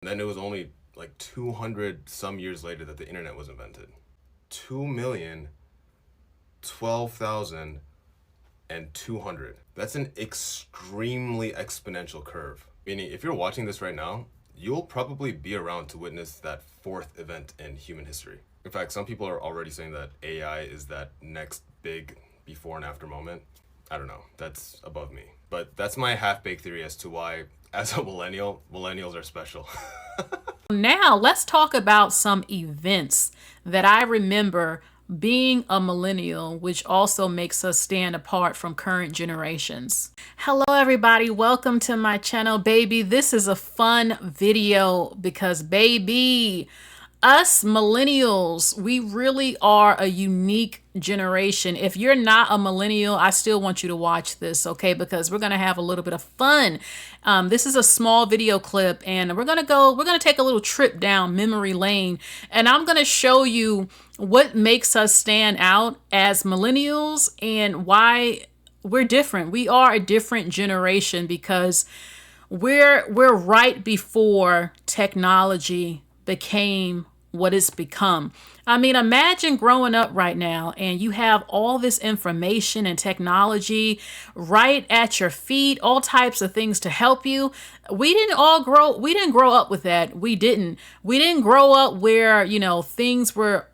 And then it was only like 200 some years later that the internet was invented. 2,012,200. That's an extremely exponential curve. Meaning, if you're watching this right now, you'll probably be around to witness that fourth event in human history. In fact, some people are already saying that AI is that next big before and after moment. I don't know. That's above me. But that's my half-baked theory as to why, as a millennial, millennials are special. Now, let's talk about some events that I remember being a millennial, which also makes us stand apart from current generations. Hello, everybody. Welcome to my channel, baby. This is a fun video because, baby, us millennials, we really are a unique generation. If you're not a millennial, I still want you to watch this, okay? Because we're gonna have a little bit of fun. This is a small video clip, and we're gonna take a little trip down memory lane, and I'm gonna show you what makes us stand out as millennials and why we're different. We are a different generation because we're right before technology became what it's become. I mean, imagine growing up right now and you have all this information and technology right at your feet, all types of things to help you. We didn't grow up with that. We didn't. We didn't grow up where, things were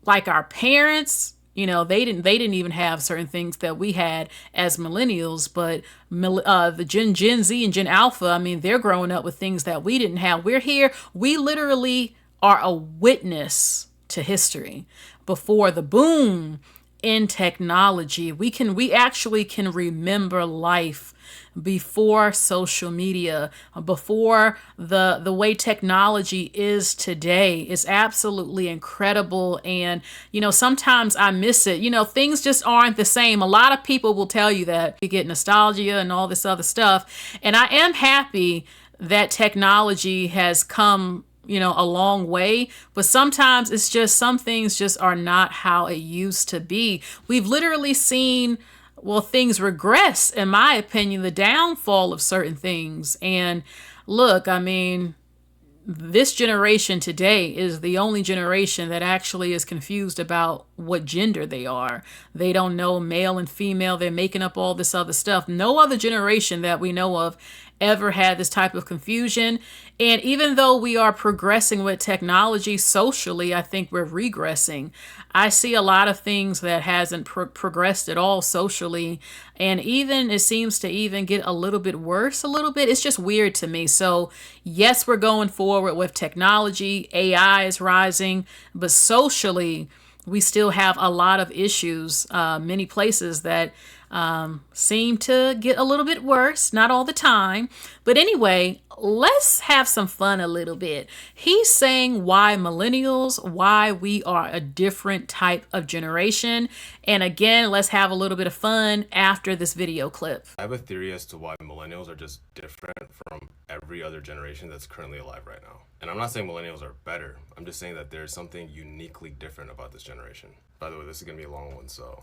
like our parents. They didn't even have certain things that we had as millennials, but the Gen Z and Gen Alpha, I mean, they're growing up with things that we didn't have. We're here. We literally are a witness to history before the boom in technology. We actually can remember life before social media, before the way technology is today. Is absolutely incredible. And sometimes I miss it. Things just aren't the same. A lot of people will tell you that. You get nostalgia and all this other stuff, and I am happy that technology has come a long way, but sometimes it's just some things just are not how it used to be. We've literally seen, well, things regress, in my opinion, the downfall of certain things. And look, I mean, this generation today is the only generation that actually is confused about what gender they are. They don't know male and female. They're making up all this other stuff. No other generation that we know of ever had this type of confusion. And even though we are progressing with technology socially, I think we're regressing. I see a lot of things that hasn't progressed at all socially, and even it seems to even get a little bit worse a little bit. It's just weird to me. So yes, we're going forward with technology. AI is rising, but socially we still have a lot of issues, many places that seem to get a little bit worse, not all the time. But anyway, let's have some fun a little bit. He's saying why millennials, why we are a different type of generation. And again, let's have a little bit of fun after this video clip. I have a theory as to why millennials are just different from every other generation that's currently alive right now. And I'm not saying millennials are better. I'm just saying that there's something uniquely different about this generation. By the way, this is going to be a long one, So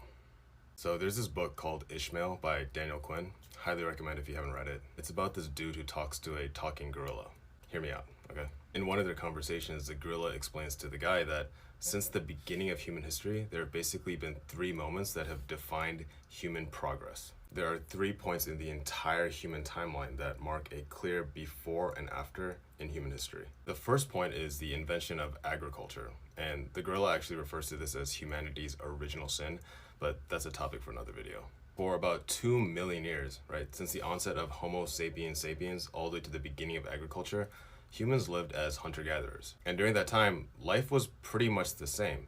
there's this book called Ishmael by Daniel Quinn. Highly recommend if you haven't read it. It's about this dude who talks to a talking gorilla. Hear me out, okay? In one of their conversations, the gorilla explains to the guy that since the beginning of human history, there have basically been 3 moments that have defined human progress. There are 3 points in the entire human timeline that mark a clear before and after in human history. The first point is the invention of agriculture, and the gorilla actually refers to this as humanity's original sin, but that's a topic for another video. For about 2 million years, right, since the onset of Homo sapiens sapiens all the way to the beginning of agriculture, humans lived as hunter-gatherers. And during that time, life was pretty much the same.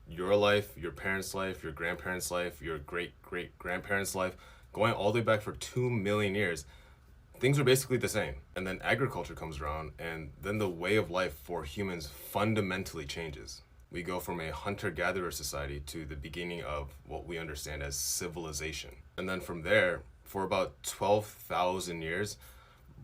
Your life, your parents' life, your grandparents' life, your great-great-grandparents' life, going all the way back for 2 million years, things were basically the same. And then agriculture comes around, and then the way of life for humans fundamentally changes. We go from a hunter-gatherer society to the beginning of what we understand as civilization. And then from there, for about 12,000 years,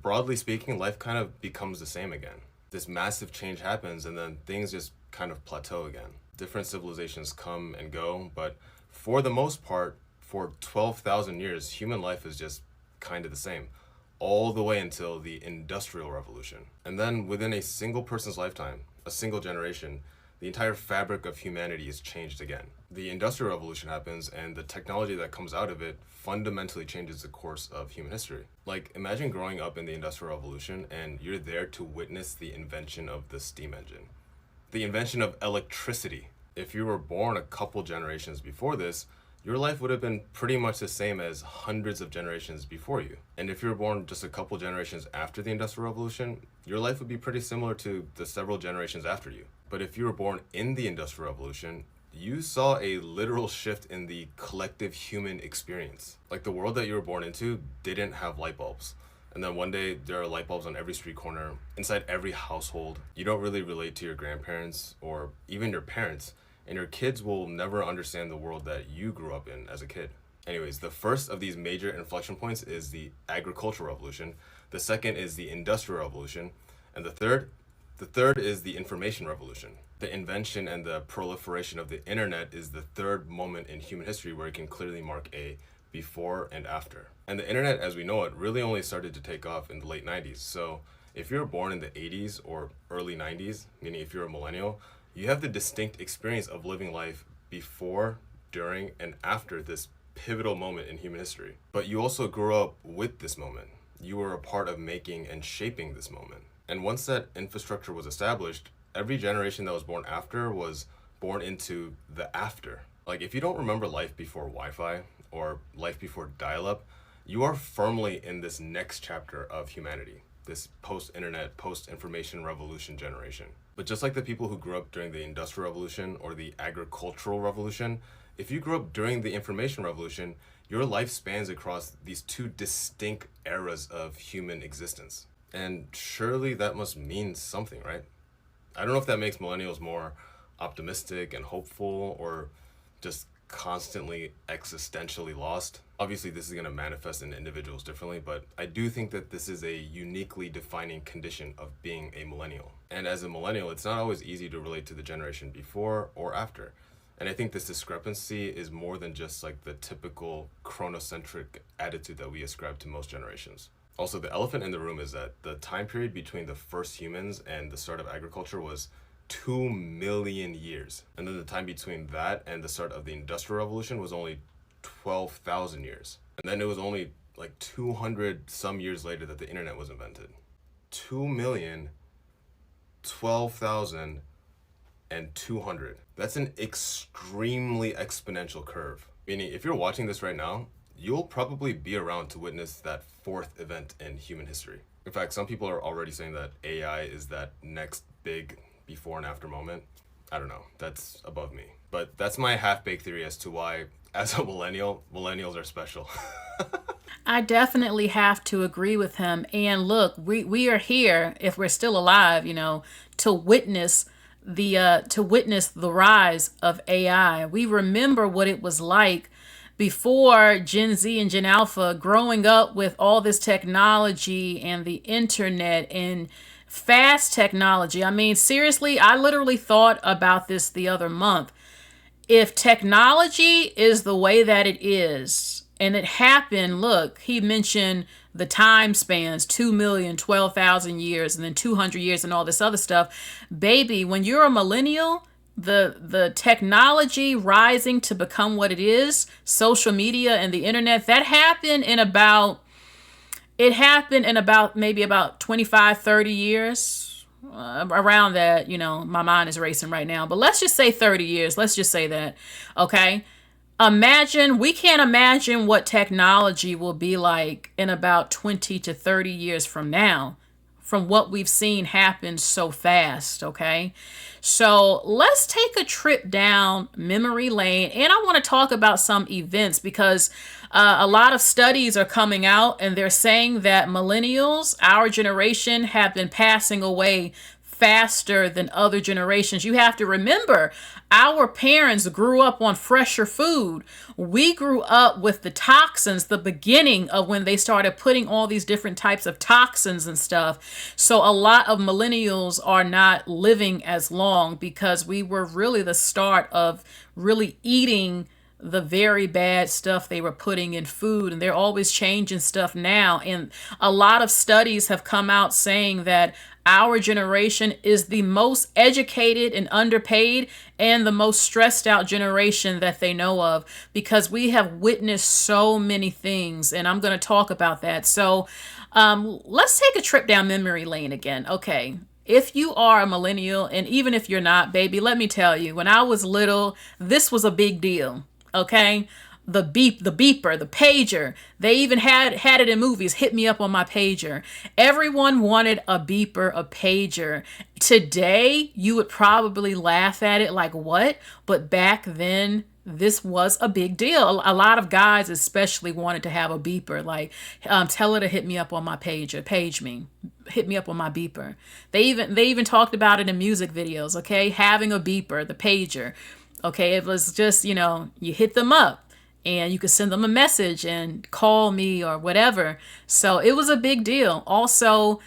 broadly speaking, life kind of becomes the same again. This massive change happens, and then things just kind of plateau again. Different civilizations come and go, but for the most part, for 12,000 years, human life is just kind of the same. all the way until the Industrial Revolution. And then within a single person's lifetime, a single generation, the entire fabric of humanity is changed again. The Industrial Revolution happens, and the technology that comes out of it fundamentally changes the course of human history. Like, imagine growing up in the Industrial Revolution and you're there to witness the invention of the steam engine, the invention of electricity. If you were born a couple generations before this, your life would have been pretty much the same as hundreds of generations before you. And if you were born just a couple generations after the Industrial Revolution, your life would be pretty similar to the several generations after you. But if you were born in the Industrial Revolution, you saw a literal shift in the collective human experience. Like, the world that you were born into didn't have light bulbs. And then one day there are light bulbs on every street corner, inside every household. You don't really relate to your grandparents or even your parents, and your kids will never understand the world that you grew up in as a kid. Anyways, the first of these major inflection points is the agricultural revolution. The second is the industrial revolution. And the third is the information revolution. The invention and the proliferation of the internet is the third moment in human history where it can clearly mark a before and after. And the internet, as we know it, really only started to take off in the late 90s. So if you're born in the 80s or early 90s, meaning if you're a millennial, you have the distinct experience of living life before, during, and after this pivotal moment in human history. But you also grew up with this moment. You were a part of making and shaping this moment. And once that infrastructure was established, every generation that was born after was born into the after. Like, if you don't remember life before Wi-Fi or life before dial-up, you are firmly in this next chapter of humanity, this post-internet, post-information revolution generation. But just like the people who grew up during the Industrial Revolution or the Agricultural Revolution, if you grew up during the Information Revolution, your life spans across these two distinct eras of human existence. And surely that must mean something, right? I don't know if that makes millennials more optimistic and hopeful or just constantly existentially lost. Obviously, this is going to manifest in individuals differently, but I do think that this is a uniquely defining condition of being a millennial. And as a millennial, it's not always easy to relate to the generation before or after. And I think this discrepancy is more than just like the typical chronocentric attitude that we ascribe to most generations. Also, the elephant in the room is that the time period between the first humans and the start of agriculture was 2 million years. And then the time between that and the start of the Industrial Revolution was only 12,000 years. And then it was only like 200 some years later that the internet was invented. 2 million, 12,000, and 200. That's an extremely exponential curve. Meaning, if you're watching this right now, you'll probably be around to witness that fourth event in human history. In fact, some people are already saying that AI is that next big before and after moment. I don't know. That's above me. But that's my half-baked theory as to why, as a millennial, millennials are special. I definitely have to agree with him. And look, we are here, if we're still alive, to witness the rise of AI. We remember what it was like before Gen Z and Gen Alpha, growing up with all this technology and the internet and fast technology. I mean, seriously, I literally thought about this the other month. If technology is the way that it is, and it happened, look, he mentioned the time spans, 2 million, 12,000 years, and then 200 years and all this other stuff. Baby, when you're a millennial, the technology rising to become what it is, social media and the internet, that happened in about maybe about 25, 30 years, around that. My mind is racing right now, but let's just say 30 years. Let's just say that. Okay. We can't imagine what technology will be like in about 20 to 30 years from now, from what we've seen happen so fast. Okay. So let's take a trip down memory lane. And I want to talk about some events because a lot of studies are coming out and they're saying that millennials, our generation, have been passing away faster than other generations. You have to remember, our parents grew up on fresher food. We grew up with the toxins, the beginning of when they started putting all these different types of toxins and stuff. So a lot of millennials are not living as long because we were really the start of really eating the very bad stuff they were putting in food, and they're always changing stuff now. And a lot of studies have come out saying that our generation is the most educated and underpaid and the most stressed out generation that they know of, because we have witnessed so many things. And I'm going to talk about that. So let's take a trip down memory lane again. Okay. If you are a millennial, and even if you're not, baby, let me tell you, when I was little, this was a big deal. Okay. The beeper, the pager. They even had it in movies. Hit me up on my pager. Everyone wanted a beeper, a pager. Today, you would probably laugh at it like, what? But back then, this was a big deal. A lot of guys especially wanted to have a beeper. Like, tell her to hit me up on my pager. Page me. Hit me up on my beeper. They even talked about it in music videos. Okay, having a beeper, the pager. Okay, it was just, you hit them up and you could send them a message and call me or whatever. So it was a big deal. Also,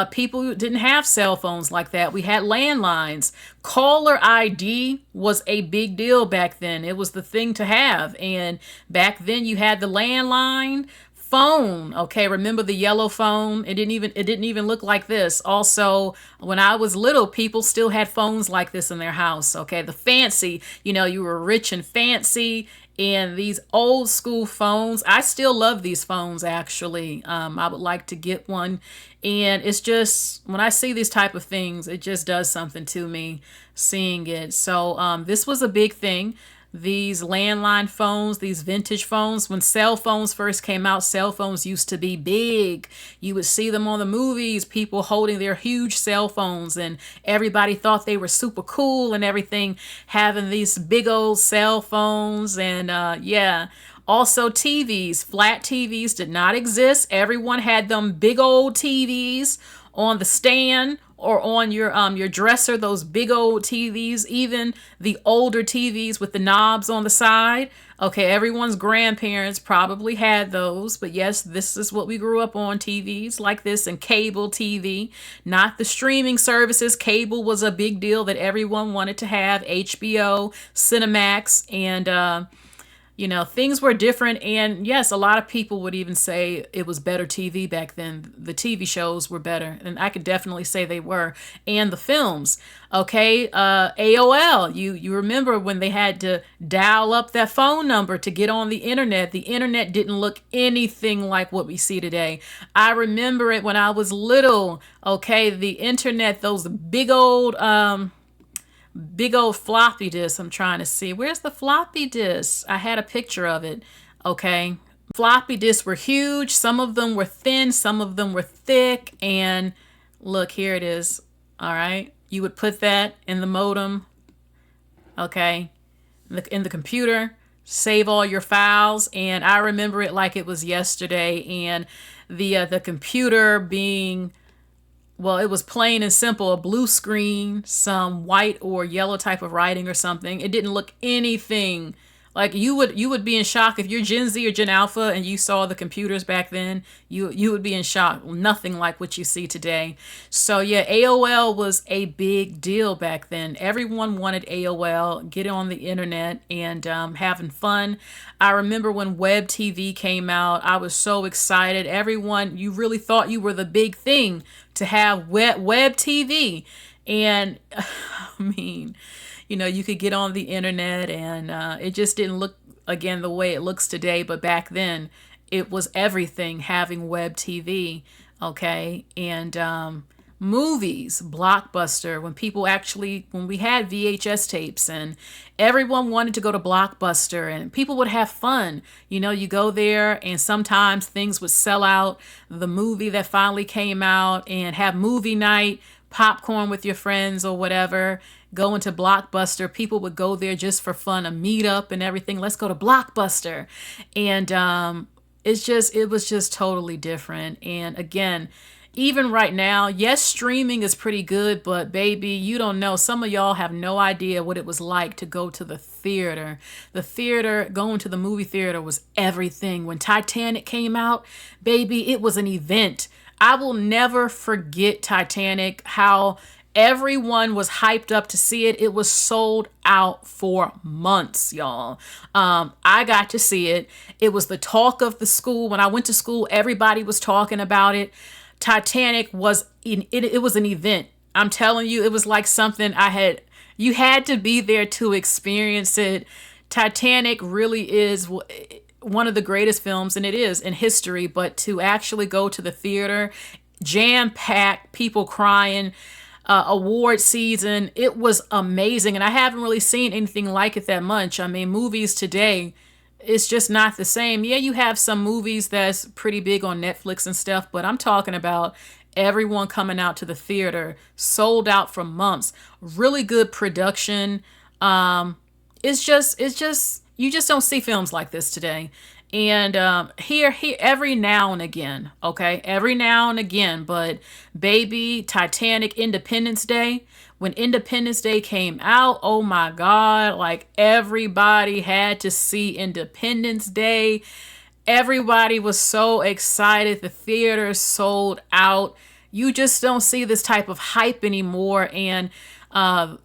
people didn't have cell phones like that. We had landlines. Caller ID was a big deal back then. It was the thing to have. And back then you had the landline phone. Okay, remember the yellow phone? It didn't even look like this. Also, when I was little, people still had phones like this in their house. Okay, the fancy, you were rich and fancy. And these old school phones, I still love these phones actually. I would like to get one. And it's just, when I see these type of things, it just does something to me seeing it. So this was a big thing. These landline phones, these vintage phones, when cell phones first came out, cell phones used to be big. You would see them on the movies, people holding their huge cell phones, and everybody thought they were super cool and everything, having these big old cell phones. And yeah, also TVs, flat TVs did not exist. Everyone had them big old TVs on the stand or on your dresser, those big old TVs, even the older TVs with the knobs on the side. Okay, everyone's grandparents probably had those, but yes, this is what we grew up on, TVs like this, and cable TV, not the streaming services. Cable was a big deal that everyone wanted to have, HBO, Cinemax, and things were different. And yes, a lot of people would even say it was better TV back then. The TV shows were better, and I could definitely say they were. And the films. Okay, AOL. You remember when they had to dial up that phone number to get on the internet. The internet didn't look anything like what we see today. I remember it when I was little. Okay, the internet, those big old floppy disk. I'm trying to see. Where's the floppy disk? I had a picture of it. Okay. Floppy disks were huge. Some of them were thin. Some of them were thick. And look, here it is. All right. You would put that in the modem. Okay. In the computer. Save all your files. And I remember it like it was yesterday. And the computer being... well, it was plain and simple, a blue screen, some white or yellow type of writing or something. It didn't look anything like you would be in shock if you're Gen Z or Gen Alpha and you saw the computers back then. You would be in shock. Nothing like what you see today. So yeah, AOL was a big deal back then. Everyone wanted AOL, get on the internet and having fun. I remember when web TV came out, I was so excited. Everyone, you really thought you were the big thing to have web TV. And I mean, you could get on the internet and it just didn't look, again, the way it looks today. But back then, it was everything having web TV. Okay. And movies, Blockbuster, when we had VHS tapes and everyone wanted to go to Blockbuster and people would have fun. You go there and sometimes things would sell out. The movie that finally came out and have movie night, popcorn with your friends or whatever, go into Blockbuster. People would go there just for fun, a meetup and everything. Let's go to Blockbuster. And it was just totally different. And again, even right now, yes, streaming is pretty good, but baby, you don't know. Some of y'all have no idea what it was like to go to the theater. Going to the movie theater was everything. When Titanic came out, baby, it was an event. I will never forget Titanic, how Everyone was hyped up to see it. It was sold out for months, y'all. I got to see it. It was the talk of the school. When I went to school, everybody was talking about it. Titanic was it was an event. I'm telling you, it was like something you had to be there to experience it. Titanic really is one of the greatest films, and it is in history, but to actually go to the theater, jam packed, people crying, award season, it was amazing. And I haven't really seen anything like it that much. I mean, movies today, it's just not the same. Yeah, you have some movies that's pretty big on Netflix and stuff, but I'm talking about everyone coming out to the theater, sold out for months, really good production. It's just you just don't see films like this today. And here every now and again, okay, every now and again. But baby, Titanic, Independence Day, when Independence Day came out, oh my God, like everybody had to see Independence Day. Everybody was so excited. The theater sold out. You just don't see this type of hype anymore. And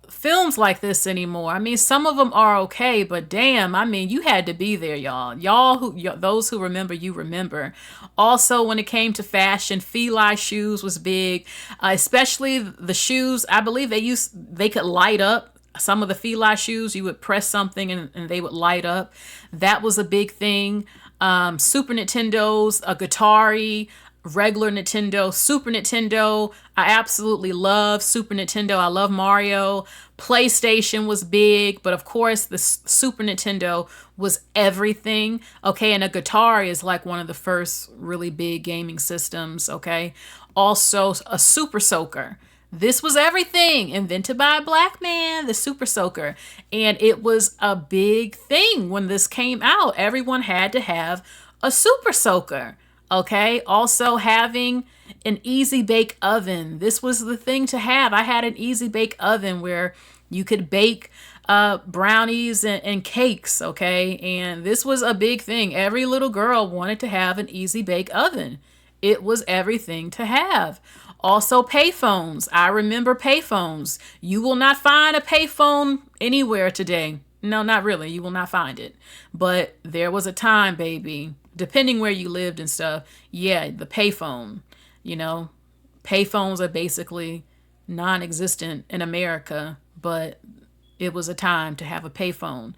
films like this anymore. I mean, some of them are okay, but damn, I mean, you had to be there, y'all. Those who remember, you remember. Also, when it came to fashion, Feli shoes was big, especially the shoes. I believe they could light up. Some of the Feli shoes, you would press something and they would light up. That was a big thing. Super Nintendos, a Atari, regular Nintendo, Super Nintendo. I absolutely love Super Nintendo. I love Mario. PlayStation was big, but of course the Super Nintendo was everything. Okay, and a Atari is like one of the first really big gaming systems. Okay, also a Super Soaker. This was everything, invented by a black man, the Super Soaker. And it was a big thing when this came out. Everyone had to have a Super Soaker. Okay, also having an easy bake oven. This was the thing to have. I had an easy bake oven where you could bake brownies and cakes. Okay, and this was a big thing. Every little girl wanted to have an easy bake oven. It was everything to have. Also, payphones. I remember payphones. You will not find a payphone anywhere today. No, not really. You will not find it. But there was a time, baby, depending where you lived and stuff. Yeah, the payphone. Payphones are basically non-existent in America, but it was a time to have a payphone.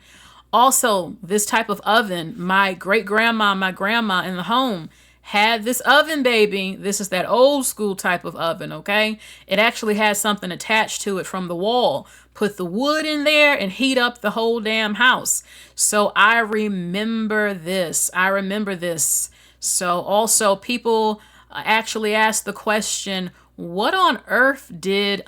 Also, this type of oven, my great-grandma, my grandma in the home had this oven, baby. This is that old school type of oven, okay? It actually had something attached to it from the wall. Put the wood in there and heat up the whole damn house. So I remember this. So also people actually asked the question, what on earth did,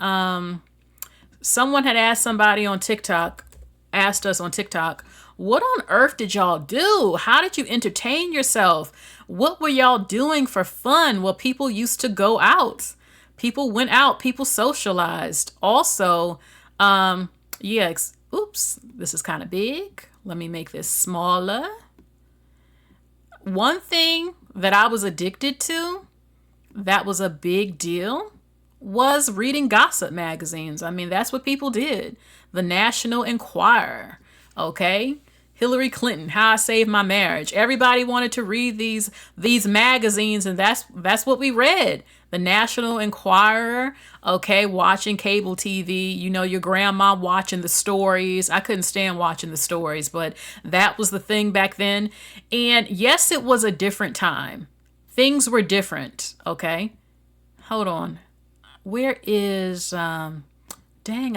someone had asked somebody on TikTok, asked us on TikTok, what on earth did y'all do? How did you entertain yourself? What were y'all doing for fun? Well, people used to go out. People went out. People socialized. Also, oops, this is kind of big. Let me make this smaller. One thing that I was addicted to, that was a big deal, was reading gossip magazines. I mean, that's what people did. The National Enquirer, okay? Hillary Clinton, How I Saved My Marriage. Everybody wanted to read these magazines, and that's what we read. The National Enquirer, okay, watching cable TV, your grandma watching the stories. I couldn't stand watching the stories, but that was the thing back then. And yes, it was a different time. Things were different, okay? Hold on. Where is, dang,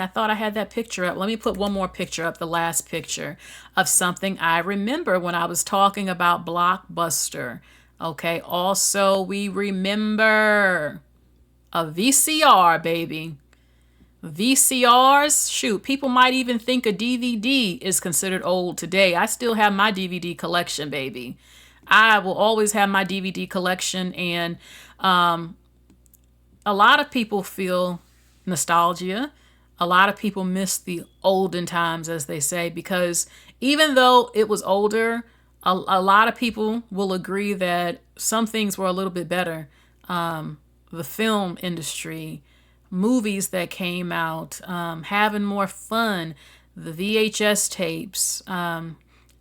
I thought I had that picture up. Let me put one more picture up, the last picture of something I remember when I was talking about Blockbuster. Okay, also we remember a VCR, baby. VCRs, shoot, people might even think a DVD is considered old today. I still have my DVD collection, baby. I will always have my DVD collection, and a lot of people feel nostalgia. A lot of people miss the olden times, as they say, because even though it was older, a lot of people will agree that some things were a little bit better. The film industry, movies that came out, having more fun, the VHS tapes,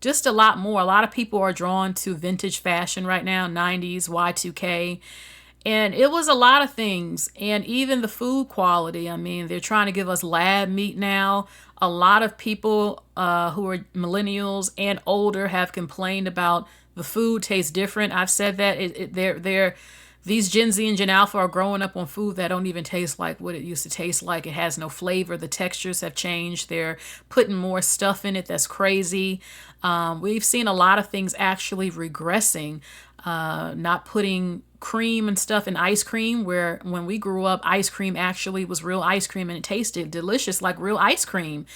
just a lot more. A lot of people are drawn to vintage fashion right now, 90s, Y2K. And it was a lot of things. And even the food quality. I mean, they're trying to give us lab meat now. A lot of people who are millennials and older have complained about the food tastes different. I've said that these Gen Z and Gen Alpha are growing up on food that don't even taste like what it used to taste like. It has no flavor. The textures have changed. They're putting more stuff in it that's crazy. We've seen a lot of things actually regressing, not putting cream and stuff in ice cream, where when we grew up, ice cream actually was real ice cream and it tasted delicious like real ice cream,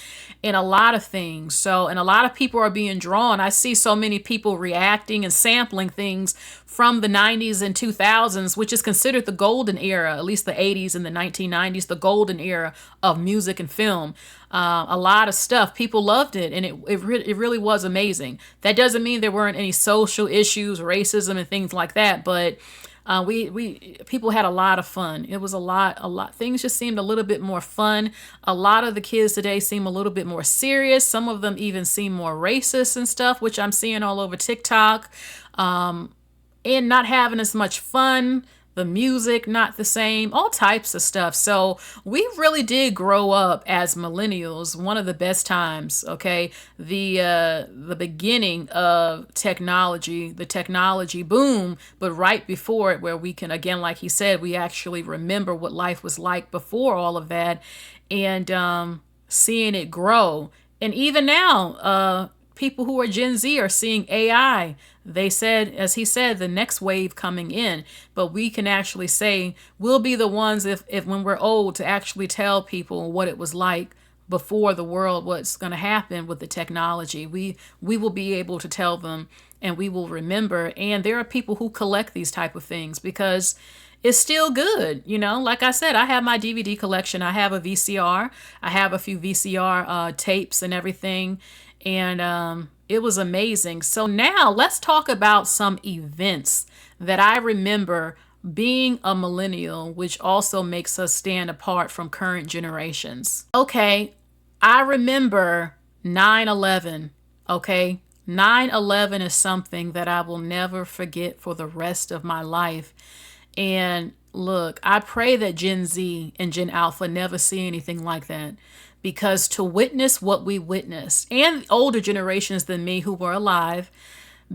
and a lot of things. So, and a lot of people are being drawn. I see so many people reacting and sampling things from the 90s and 2000s, which is considered the golden era, at least the 80s and the 1990s, the golden era of music and film. A lot of stuff. People loved it, and it really was amazing. That doesn't mean there weren't any social issues, racism, and things like that, but we people had a lot of fun. It was a lot. Things just seemed a little bit more fun. A lot of the kids today seem a little bit more serious. Some of them even seem more racist and stuff, which I'm seeing all over TikTok. And not having as much fun. The music not the same, all types of stuff. So we really did grow up as millennials, one of the best times. Okay, the beginning of technology, the technology boom, but right before it, where we can, again, like he said, we actually remember what life was like before all of that, and seeing it grow. And even now, people who are Gen Z are seeing AI. They said, as he said, the next wave coming in. But we can actually say we'll be the ones, if when we're old, to actually tell people what it was like before the world, what's going to happen with the technology. We will be able to tell them, and we will remember. And there are people who collect these type of things because it's still good. You know, like I said, I have my DVD collection. I have a VCR. I have a few VCR tapes and everything. And it was amazing. So now let's talk about some events that I remember being a millennial, which also makes us stand apart from current generations. Okay, I remember 9/11. Okay, 9/11 is something that I will never forget for the rest of my life. And look, I pray that Gen Z and Gen Alpha never see anything like that. Because to witness what we witnessed, and older generations than me who were alive,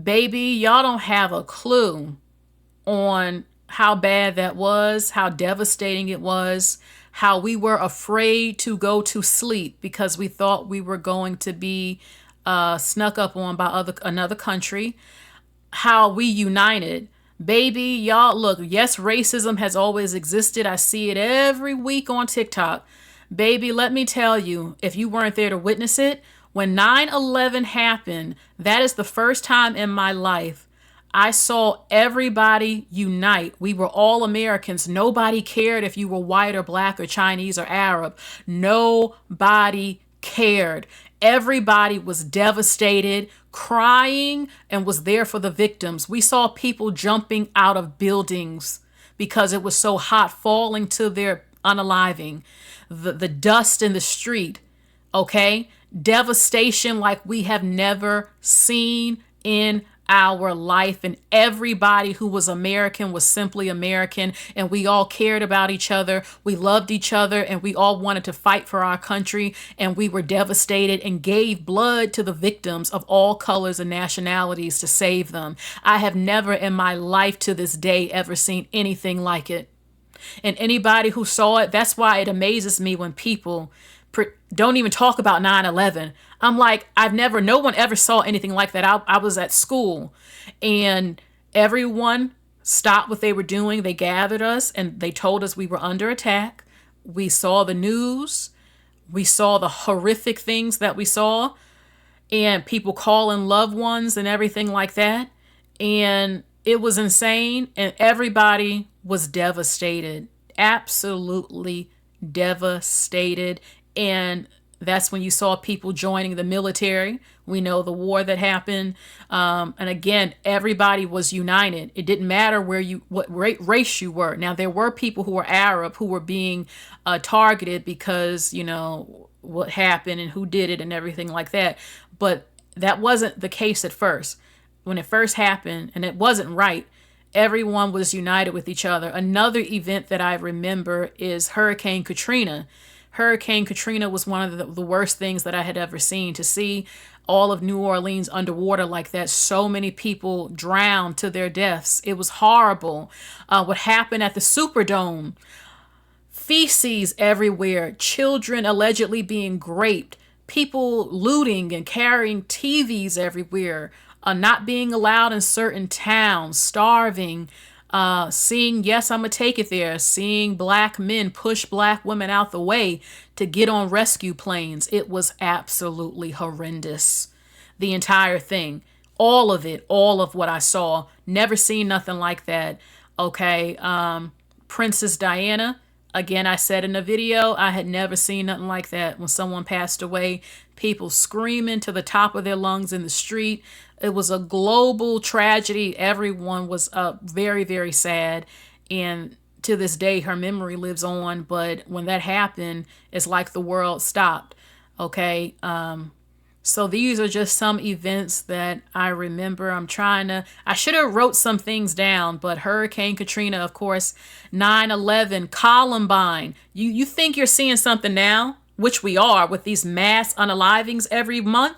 baby, y'all don't have a clue on how bad that was, how devastating it was, how we were afraid to go to sleep because we thought we were going to be snuck up on by another country, how we united. Baby, y'all, look, yes, racism has always existed. I see it every week on TikTok. Baby, let me tell you, if you weren't there to witness it, when 9/11 happened, that is the first time in my life I saw everybody unite. We were all Americans. Nobody cared if you were white or black or Chinese or Arab. Nobody cared. Everybody was devastated, crying, and was there for the victims. We saw people jumping out of buildings because it was so hot, falling to their unaliving. The dust in the street, okay? Devastation like we have never seen in our life. And everybody who was American was simply American. And we all cared about each other. We loved each other. And we all wanted to fight for our country. And we were devastated and gave blood to the victims of all colors and nationalities to save them. I have never in my life to this day ever seen anything like it. And anybody who saw it, that's why it amazes me when people don't even talk about 9/11. I'm like, no one ever saw anything like that. I was at school and everyone stopped what they were doing. They gathered us and they told us we were under attack. We saw the news. We saw the horrific things that we saw and people calling loved ones and everything like that. And it was insane, and everybody was devastated, absolutely devastated. And That's when you saw people joining the military. We know the war that happened. And again, everybody was united. It didn't matter what race you were. Now, there were people who were Arab who were being targeted because, what happened and who did it and everything like that. But that wasn't the case at first. When it first happened, and it wasn't right, everyone was united with each other. Another event that I remember is Hurricane Katrina. Hurricane Katrina was one of the worst things that I had ever seen. To see all of New Orleans underwater like that, so many people drowned to their deaths. It was horrible. What happened at the Superdome, feces everywhere, children allegedly being raped, people looting and carrying TVs everywhere, not being allowed in certain towns, starving, seeing, yes, I'm going to take it there, seeing black men push black women out the way to get on rescue planes. It was absolutely horrendous. The entire thing, all of it, all of what I saw, never seen nothing like that. Okay. Princess Diana, again, I said in the video, I had never seen nothing like that. When someone passed away, people screaming to the top of their lungs in the street. It was a global tragedy. Everyone was very, very sad. And to this day, her memory lives on. But when that happened, it's like the world stopped. Okay. So these are just some events that I remember. I should have wrote some things down, but Hurricane Katrina, of course, 9/11, Columbine. You think you're seeing something now, which we are with these mass unalivings every month.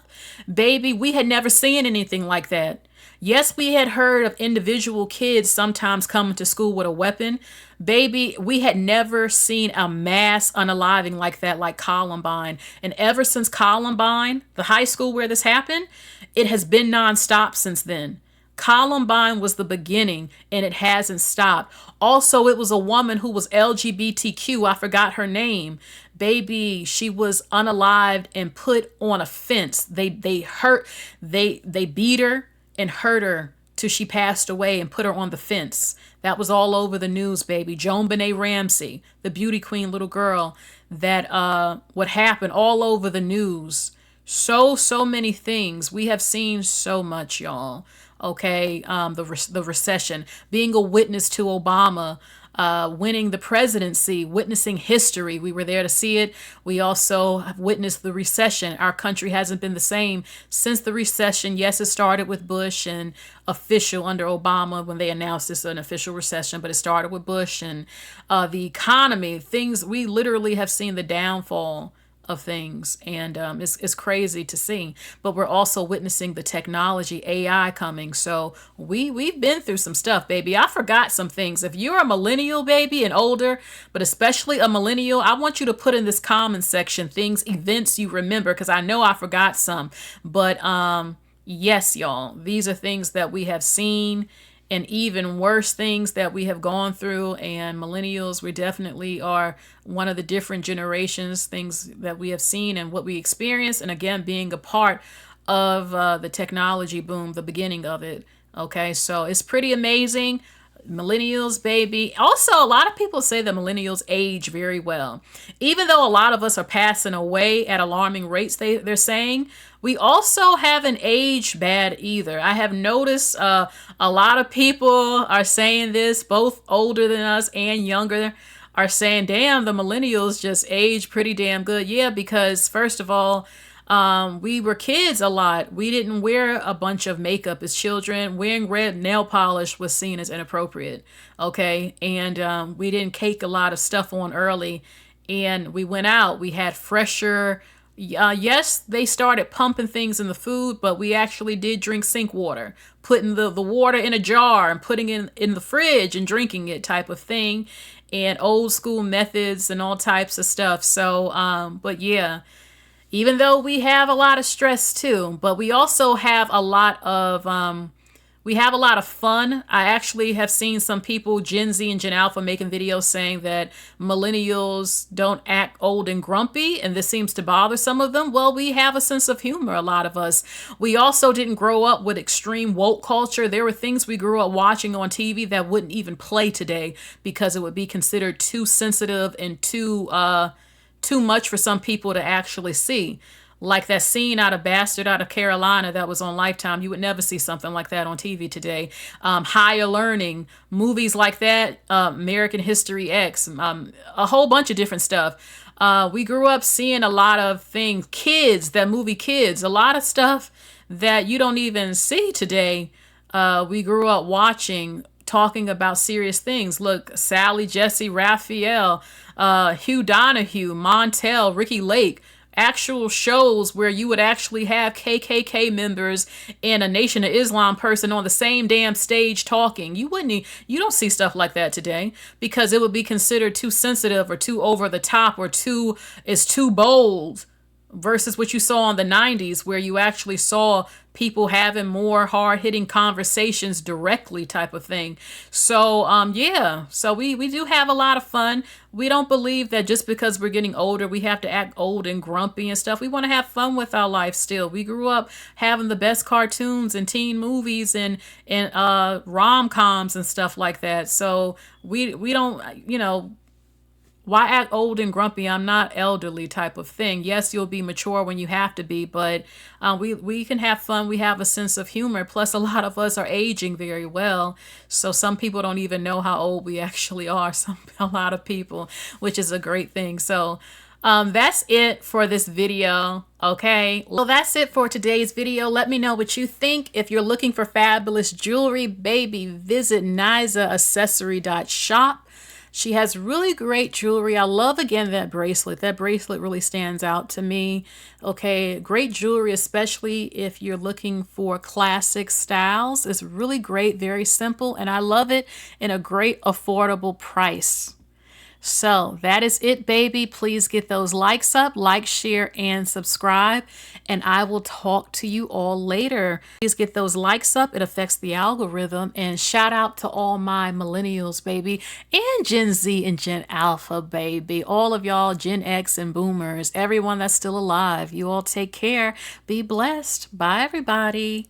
Baby, we had never seen anything like that. Yes, we had heard of individual kids sometimes coming to school with a weapon. Baby, we had never seen a mass unaliving like that, like Columbine. And ever since Columbine, the high school where this happened, it has been nonstop since then. Columbine was the beginning and it hasn't stopped. Also, it was a woman who was LGBTQ. I forgot her name. Baby, she was unalived and put on a fence. They beat her and hurt her till she passed away and put her on the fence. That was all over the news, baby. Joan Benet Ramsey, the beauty queen little girl, that what happened all over the news. So many things. We have seen so much, y'all. Okay, the recession, being a witness to Obama winning the presidency, witnessing history. We were there to see it. We also have witnessed the recession. Our country hasn't been the same since the recession. Yes, it started with Bush and official under Obama when they announced this an official recession, but it started with Bush and the economy, things. We literally have seen the downfall of things, and it's crazy to see. But we're also witnessing the technology, AI coming. So we've been through some stuff, baby. I forgot some things. If you're a millennial, baby, and older, but especially a millennial, I want you to put in this comment section things, events you remember, because I know I forgot some. But yes, y'all, these are things that we have seen, and even worse things that we have gone through. And millennials, we definitely are one of the different generations, things that we have seen and what we experience. And again, being a part of the technology boom, the beginning of it. Okay, so it's pretty amazing. Millennials, baby. Also, a lot of people say that millennials age very well. Even though a lot of us are passing away at alarming rates, they're saying, we also haven't aged bad either. I have noticed a lot of people are saying this, both older than us and younger, are saying, damn, the millennials just age pretty damn good. Yeah, because first of all, we were kids a lot. We didn't wear a bunch of makeup as children. Wearing red nail polish was seen as inappropriate. Okay. And we didn't cake a lot of stuff on early. And we went out. We had fresher. Yes, they started pumping things in the food, but we actually did drink sink water, putting the water in a jar and putting it in the fridge and drinking it type of thing, and old school methods and all types of stuff. So, but yeah. Even though we have a lot of stress too, but we also have a lot of fun. I actually have seen some people, Gen Z and Gen Alpha, making videos saying that millennials don't act old and grumpy, and this seems to bother some of them. Well, we have a sense of humor, a lot of us. We also didn't grow up with extreme woke culture. There were things we grew up watching on TV that wouldn't even play today because it would be considered too sensitive and too too much for some people to actually see. Like that scene out of Bastard Out of Carolina that was on Lifetime. You would never see something like that on TV today. Higher Learning, movies like that, American History X, a whole bunch of different stuff. We grew up seeing a lot of things, Kids, that movie Kids, a lot of stuff that you don't even see today. We grew up watching, talking about serious things. Look, Sally, Jesse, Raphael, Hugh Donahue, Montel, Ricky Lake, actual shows where you would actually have KKK members and a Nation of Islam person on the same damn stage talking. You don't see stuff like that today because it would be considered too sensitive or too over the top or too bold, versus what you saw in the 90s where you actually saw people having more hard-hitting conversations directly, type of thing. So yeah, so we do have a lot of fun. We don't believe that just because we're getting older we have to act old and grumpy and stuff. We want to have fun with our life still. We grew up having the best cartoons and teen movies and rom-coms and stuff like that. So we don't, why act old and grumpy? I'm not elderly, type of thing. Yes, you'll be mature when you have to be, but we can have fun. We have a sense of humor. Plus, a lot of us are aging very well. So some people don't even know how old we actually are. A lot of people, which is a great thing. So that's it for this video. Okay, well, that's it for today's video. Let me know what you think. If you're looking for fabulous jewelry, baby, visit nizaaccessory.shop. She has really great jewelry. I love, again, that bracelet. That bracelet really stands out to me. Okay, great jewelry, especially if you're looking for classic styles. It's really great, very simple, and I love it in a great affordable price. So that is it, baby. Please get those likes up, like, share, and subscribe. And I will talk to you all later. Please get those likes up. It affects the algorithm. And shout out to all my millennials, baby, and Gen Z and Gen Alpha, baby. All of y'all, Gen X and boomers, everyone that's still alive. You all take care. Be blessed. Bye, everybody.